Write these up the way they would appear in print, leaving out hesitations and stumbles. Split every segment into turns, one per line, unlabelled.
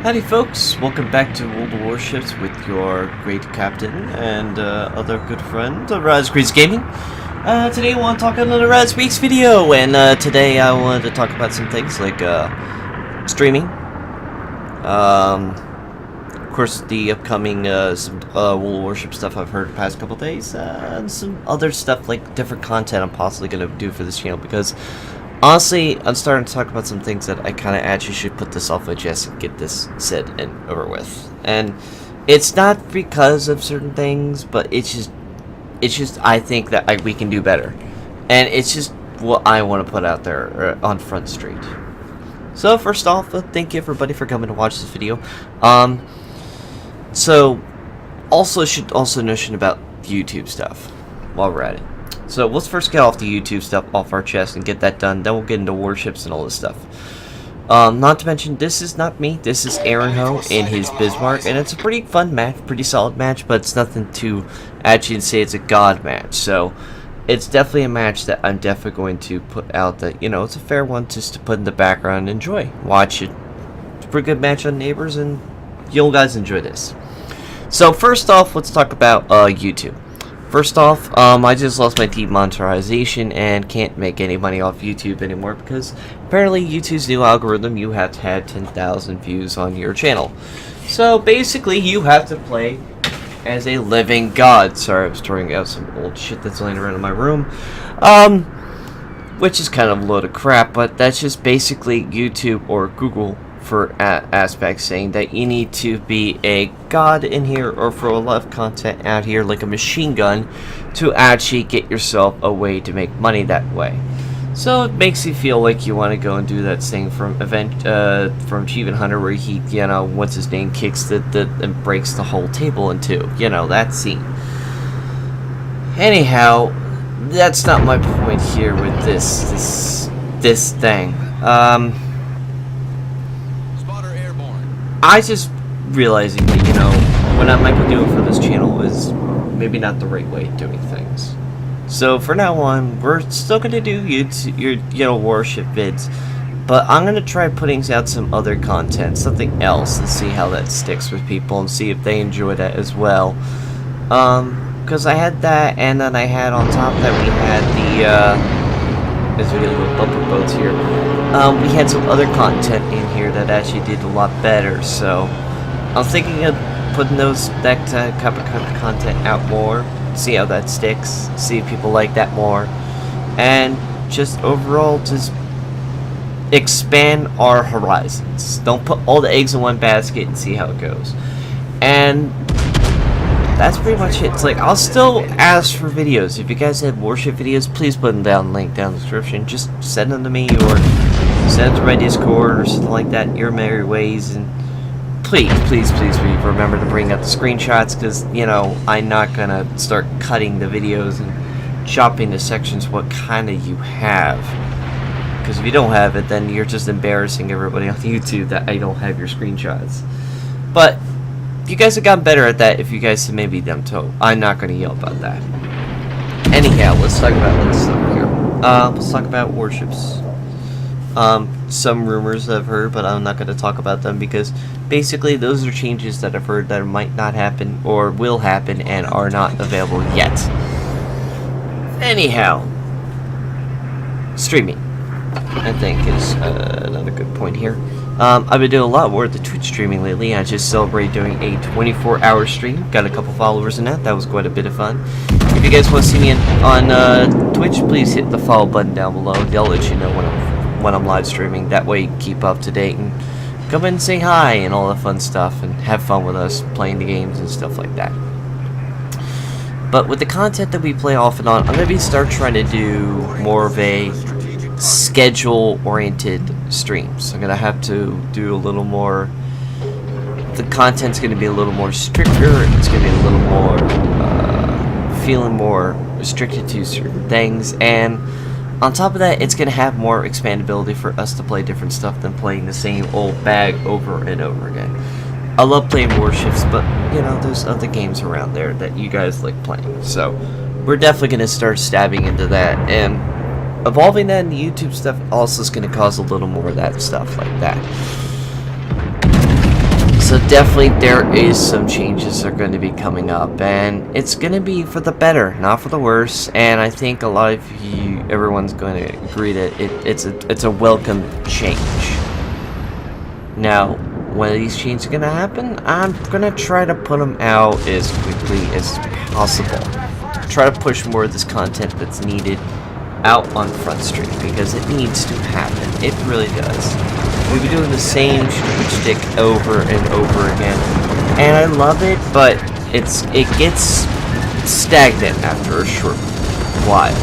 Howdy folks, welcome back to World of Warships with your great captain and other good friend, Razgreaves Gaming. Today I want to talk about another Razgreaves video, and today I wanted to talk about some things like streaming, of course the upcoming some World of Warship stuff I've heard the past couple days, and some other stuff like different content I'm possibly going to do for this channel, because honestly, I'm starting to talk about some things that I kind of actually should put this off my chest and get this said and over with. And it's not because of certain things, but it's just I think that we can do better. And it's just what I want to put out there on Front Street. So first off, thank you everybody for coming to watch this video. So also should also mention about YouTube stuff while we're at it. So let's first get off the YouTube stuff off our chest and get that done. Then we'll get into warships and all this stuff. Not to mention, this is not me. This is Aaron Ho in his Bismarck, and it's a pretty fun match, pretty solid match, but it's nothing to actually say it's a god match. So it's definitely a match that I'm definitely going to put out that, you know, it's a fair one just to put in the background and enjoy. Watch it. It's a pretty good match on Neighbors, and you'll guys enjoy this. So first off, let's talk about YouTube. First off, I just lost my demonetization and can't make any money off YouTube anymore because apparently YouTube's new algorithm, you have to have 10,000 views on your channel. So basically, you have to play as a living god. Sorry, I was throwing out some old shit that's laying around in my room, which is kind of a load of crap, but that's just basically YouTube or Google for aspects saying that you need to be a god in here or for a lot of content out here like a machine gun to actually get yourself a way to make money that way. So it makes you feel like you want to go and do that thing from from Achievement Hunter where he, you know, what's his name, kicks and breaks the whole table in two. You know, that scene. Anyhow, that's not my point here with this thing. I just realizing that, you know, what I might be doing for this channel is maybe not the right way of doing things. So for now on, we're still going to do warship vids, but I'm going to try putting out some other content, something else, and see how that sticks with people and see if they enjoy that as well. Because I had that, and then I had on top of that we had as we get little bumper boats here. We had some other content in here that actually did a lot better, so I'm thinking of putting that type of content out more, see how that sticks, see if people like that more, and just overall just expand our horizons. Don't put all the eggs in one basket and see how it goes. And that's pretty much it. It's like, I'll still ask for videos. If you guys have warship videos, please put them down, link down in the description. Just send them to me or send them to my Discord or something like that. Your merry ways. And please remember to bring up the screenshots, because, you know, I'm not going to start cutting the videos and chopping the sections what kind of you have. Because if you don't have it, then you're just embarrassing everybody on YouTube that I don't have your screenshots. But you guys have gotten better at that if you guys have maybe them too. I'm not going to yell about that. Anyhow, let's talk about this stuff here. Let's talk about warships. Some rumors I've heard, but I'm not going to talk about them because basically those are changes that I've heard that might not happen or will happen and are not available yet. Anyhow, streaming, I think, is another good point here. I've been doing a lot more of the Twitch streaming lately. I just celebrated doing a 24-hour stream. Got a couple followers in that. That was quite a bit of fun. If you guys want to see me on Twitch, please hit the follow button down below. They'll let you know when I'm live streaming. That way you can keep up to date and come in and say hi and all the fun stuff and have fun with us playing the games and stuff like that. But with the content that we play off and on, I'm going to start trying to do more of a schedule-oriented streams. I'm gonna have to do a little more. The content's gonna be a little more stricter. It's gonna be a little more feeling more restricted to certain things, and on top of that, it's gonna have more expandability for us to play different stuff than playing the same old bag over and over again. I love playing warships, but you know, there's other games around there that you guys like playing. So we're definitely gonna start stabbing into that, and evolving that into YouTube stuff also is going to cause a little more of that stuff like that. So definitely there is some changes that are going to be coming up, and it's going to be for the better, not for the worse. And I think a lot of you, everyone's going to agree that it's a welcome change. Now, when these changes are going to happen, I'm going to try to put them out as quickly as possible. Try to push more of this content that's needed out on Front Street, because it needs to happen. It really does. We've been doing the same shtick over and over again, and I love it, but it gets stagnant after a short while.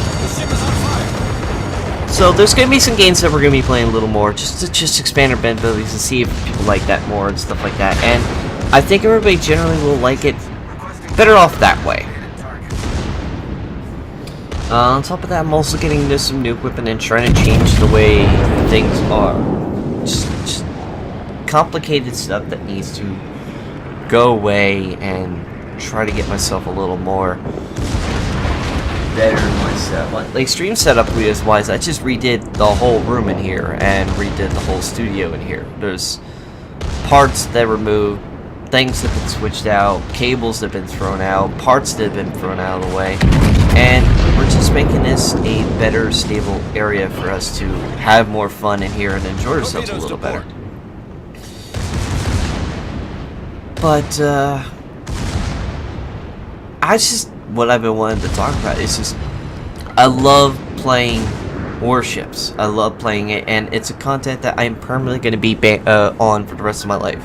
So there's going to be some games that we're going to be playing a little more, just to expand our abilities and see if people like that more and stuff like that. And I think everybody generally will like it better off that way. On top of that, I'm also getting into some new equipment and trying to change the way things are. Just complicated stuff that needs to go away, and try to get myself a little more better in my setup. Like stream setup wise, I just redid the whole room in here and redid the whole studio in here. There's parts that were moved, things that have been switched out, cables that have been thrown out, parts that have been thrown out of the way, and we're just making this a better, stable area for us to have more fun in here and enjoy ourselves a little better. But what I've been wanting to talk about is just, I love playing Warships. I love playing it, and it's a content that I'm permanently going to be on for the rest of my life.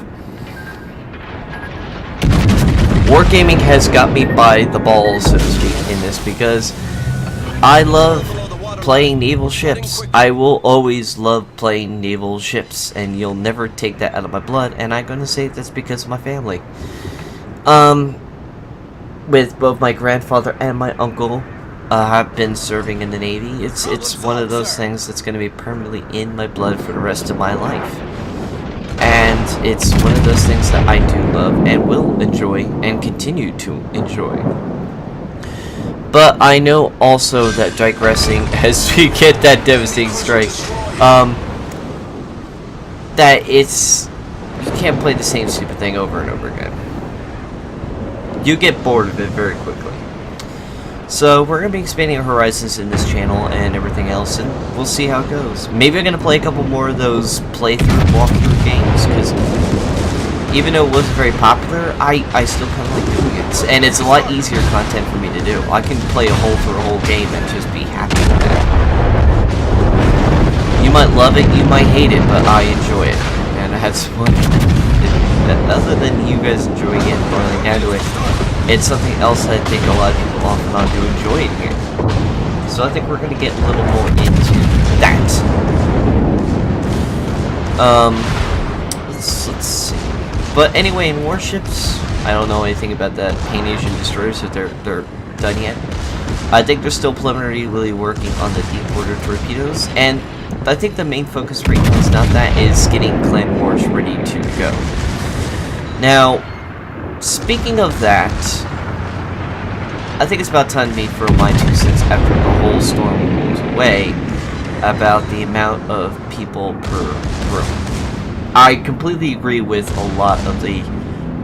Wargaming has got me by the balls, so to speak, in this, because I love playing naval ships. I will always love playing naval ships, and you'll never take that out of my blood, and I'm going to say that's because of my family. With both my grandfather and my uncle have been serving in the Navy. It's one of those things that's going to be permanently in my blood for the rest of my life. And it's one of those things that I do love and will enjoy and continue to enjoy. But I know also that digressing, as we get that devastating strike, that you can't play the same stupid thing over and over again. You get bored of it very quickly. So we're going to be expanding our horizons in this channel and everything else, and we'll see how it goes. Maybe I'm going to play a couple more of those playthrough, walkthrough games, because even though it wasn't very popular, I still kind of like doing it. And it's a lot easier content for me to do. I can play a whole game and just be happy with it. You might love it, you might hate it, but I enjoy it. And that's one other than you guys enjoying it or like how do it. It's something else I think a lot of people off and on do enjoy it here. So I think we're going to get a little more into that. Let's see. But anyway, in Warships, I don't know anything about that Pain Asian destroyers if they're done yet. I think they're still preliminarily working on the deep water torpedoes, and I think the main focus right now is not that, is getting Clan Wars ready to go. Now, speaking of that, I think it's about time me for my 2 cents after the whole storm goes away about the amount of people per room. I completely agree with a lot of the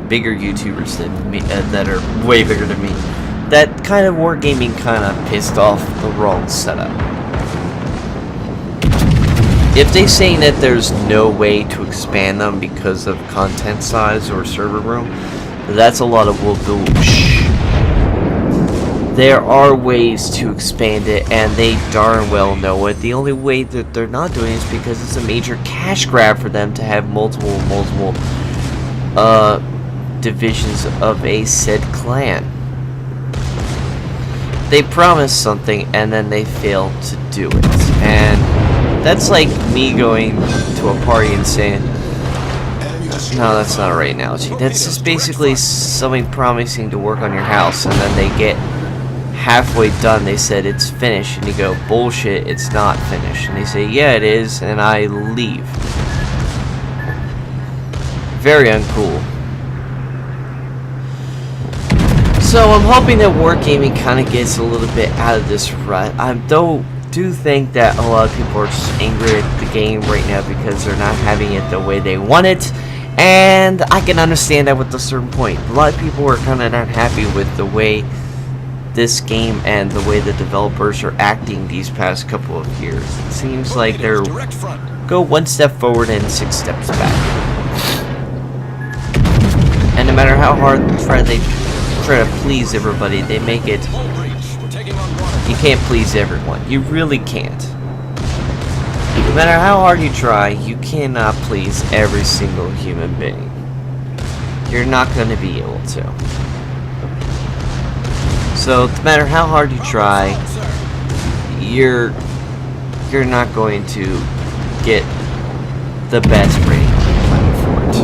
bigger YouTubers than me, that are way bigger than me. That kind of wargaming kind of pissed off the wrong setup. If they're saying that there's no way to expand them because of content size or server room, that's a lot of whoopoosh. There are ways to expand it, and they darn well know it. The only way that they're not doing it is because it's a major cash grab for them to have multiple divisions of a said clan. They promise something and then they fail to do it. And that's like me going to a party and saying, no, that's not a right analogy. That's just basically somebody promising to work on your house, and then they get halfway done, they said it's finished, and you go, bullshit, it's not finished. And they say, yeah, it is, and I leave. Very uncool. So I'm hoping that wargaming kind of gets a little bit out of this rut. I do think that a lot of people are just angry at the game right now because they're not having it the way they want it, And I can understand that with a certain point. A lot of people are kind of not happy with the way this game and the way the developers are acting these past couple of years. It seems like they're go one step forward and 6 steps back. And no matter how hard they try to please everybody, they make it. You can't please everyone. You really can't. No matter how hard you try, you cannot please every single human being. You're not going to be able to. So, no matter how hard you try, you're not going to get the best rating for it.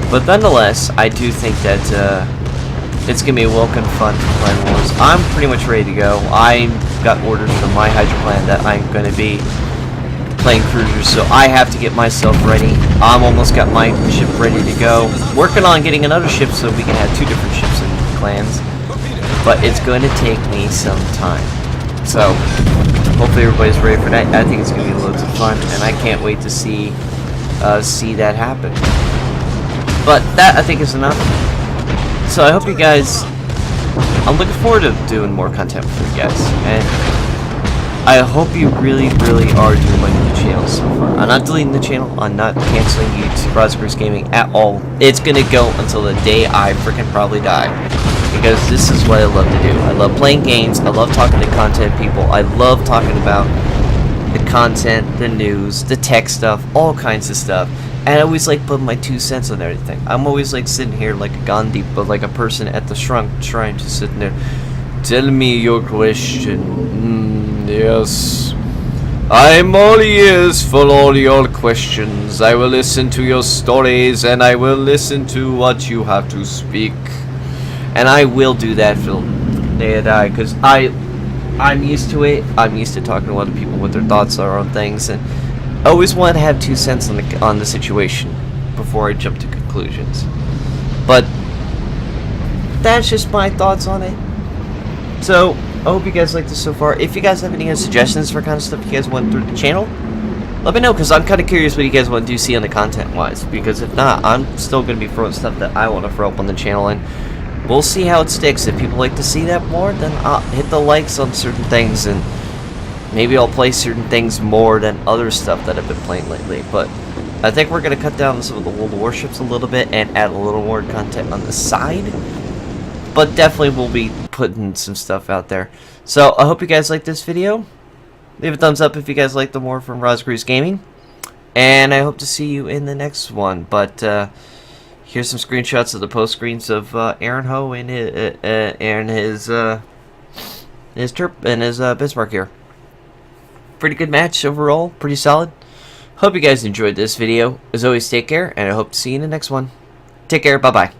But nonetheless, I do think that it's going to be a welcome fun for Clan Wars. I'm pretty much ready to go. I got orders from my Hydra clan that I'm going to be playing cruisers, so I have to get myself ready. I'm almost got my ship ready to go. Working on getting another ship so we can have 2 different ships in clans. But it's going to take me some time. So, hopefully everybody's ready for that. I think it's going to be loads of fun, and I can't wait to see that happen. But that, I think, is enough. So I hope you guys, I'm looking forward to doing more content for you guys, and I hope you really, really are doing my new channel so far. I'm not deleting the channel, I'm not canceling YouTube Rosgrease Gaming at all. It's gonna go until the day I freaking probably die, because this is what I love to do. I love playing games, I love talking to content people, I love talking about the content, the news, the tech stuff, all kinds of stuff. And I always like putting my 2 cents on everything. I'm always like sitting here like a Gandhi, but like a person at the shrunk trying to sit in there. Tell me your question. Yes. I'm all ears for all your questions. I will listen to your stories and I will listen to what you have to speak. And I will do that till the day I die, because I'm used to it. I'm used to talking to other people what their thoughts are on things, and I always want to have 2 cents on the situation before I jump to conclusions. But that's just my thoughts on it. So I hope you guys like this so far. If you guys have any suggestions for kind of stuff you guys want through the channel, let me know, because I'm kind of curious what you guys want to see on the content wise. Because if not, I'm still going to be throwing stuff that I want to throw up on the channel, and we'll see how it sticks. If people like to see that more, then I'll hit the likes on certain things, and maybe I'll play certain things more than other stuff that I've been playing lately. But I think we're going to cut down on some of the World of Warships a little bit and add a little more content on the side. But definitely we'll be putting some stuff out there. So I hope you guys like this video. Leave a thumbs up if you guys like the more from Rosgrease Gaming. And I hope to see you in the next one. But here's some screenshots of the post screens of Aaron Ho and his Bismarck here. Pretty good match overall, pretty solid. Hope you guys enjoyed this video. As always, take care, and I hope to see you in the next one. Take care, bye-bye.